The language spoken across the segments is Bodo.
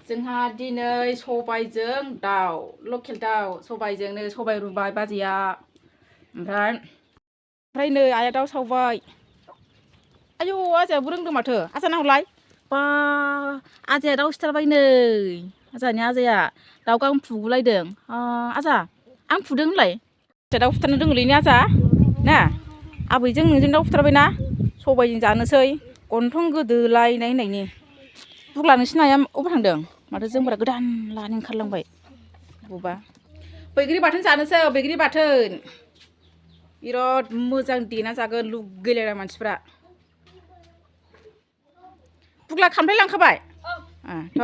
जोंहा दिनै सबायजों दाउ लकेल दाउ सबायजोंनो सबाय रुबाय बाजैया ओमफ्राय नै आइया दाउ सावबाय आयौ आजायाबो रोंदों माथो आजा नाहरलाय बा आजाया दाउ सिथारबाय नै आजानि आजाया दाउ गां फुगुलायदों आजा आं फुदों होनलाय दाउ फुथारनो रोङोलै आजा ना आबैजों नोंजों दाउ फुथारबायना सबायजों जानोसै गन्थं गोदोलायनाय होननायनि बुग्ला नोंसिनि आइया अबाव थांदों माथो जोमग्रा गोदान लानो ओंखारलांबाय बबा बैग्रि बाथोन जानोसै बैग्रि बाथोन बिराद मोजां देना जागोन लुगैलायना मानसिफ्रा बुग्ला खामफ्लाय लांखाबाय थ'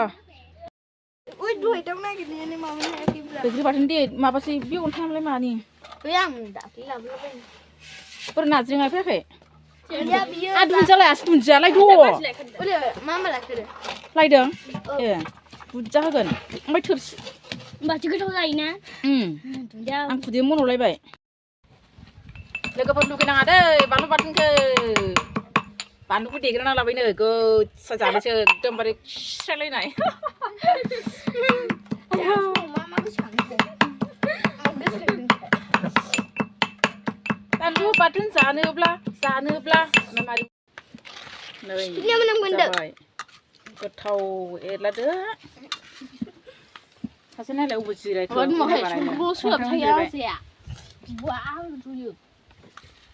बैग्रि बाथोन दे माबासै बे अन्थाइआलाय मानि बोरै नाज्रिङा फैयाखै दुन्दिया लायासै दुन्दियालाय दङ लायदों ए बुरजा होगोन ओमफ्राय थोरसि होमबासो गोथाव जायोना आं खुदैया मन'लायबाय लोगोफोर लुगैनाङा दै बानलु बाथोनखौ बानलुखौ देग्रोना लाबायनो गोसा जानोसो एकदमबारे खिस्रायलायनाय बानलु बाथोन जानोब्ला जाबाय गोथाव एरलादो सासे नायलाय अबे जिरायखो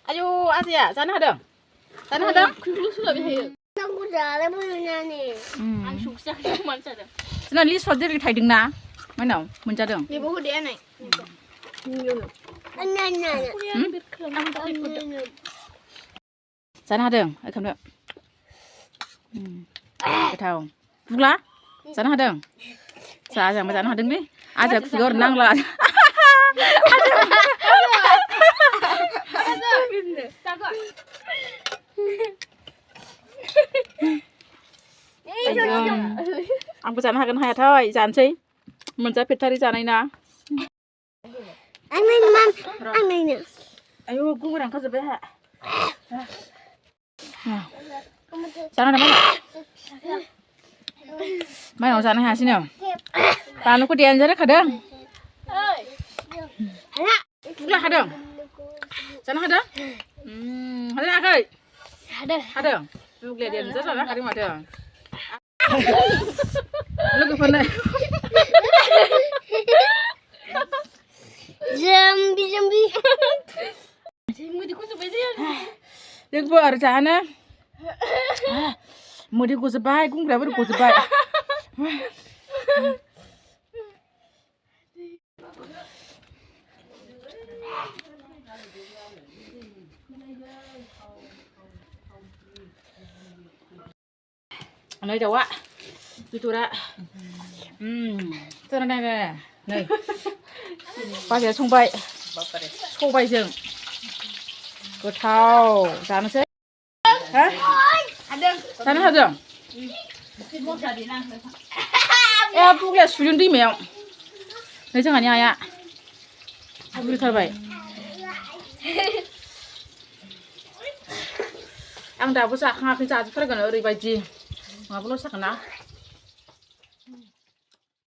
आयौ आजाया जानो हादों जोंना लिसुआ देरि थायदोंना माइनाव मोनजादों जानो हादों ओंखामनो गोथाव बुग्ला जानो हादों जाजांबा जानो हादोंलै आजाया खुगा हरनो नांला आंबो जानो हागोन हायाथाय जानोसै मोनजाफेरथारै जानाय ना आयौ गुंग्रा ओंखारजोब्बाय आंहा जानो हादों माइनाव जानो हायासैनो बानलुखौ देनानै रोखादों बुग्ला हादों जानो हादों हादों हायाखै हादों बुग्लाया देनजार जानो हाखादों माथो लोगोफोरनो जोंबि जोंबो आरो जानो मोदै गजोब्बाय गुंग्राया बोरै गजोब्बाय नै दाउआ बेदरा नै बाजैया संबाय सबायजों गोथाव जानोसै जानो हादों ए बुग्लाया सुदों दैमायाव नै जोंहानि आइया बुरिथारबाय आं दाबो जाखाङाखै जाजोबथारगोन ओरैबायदि माबा लस जागोन ना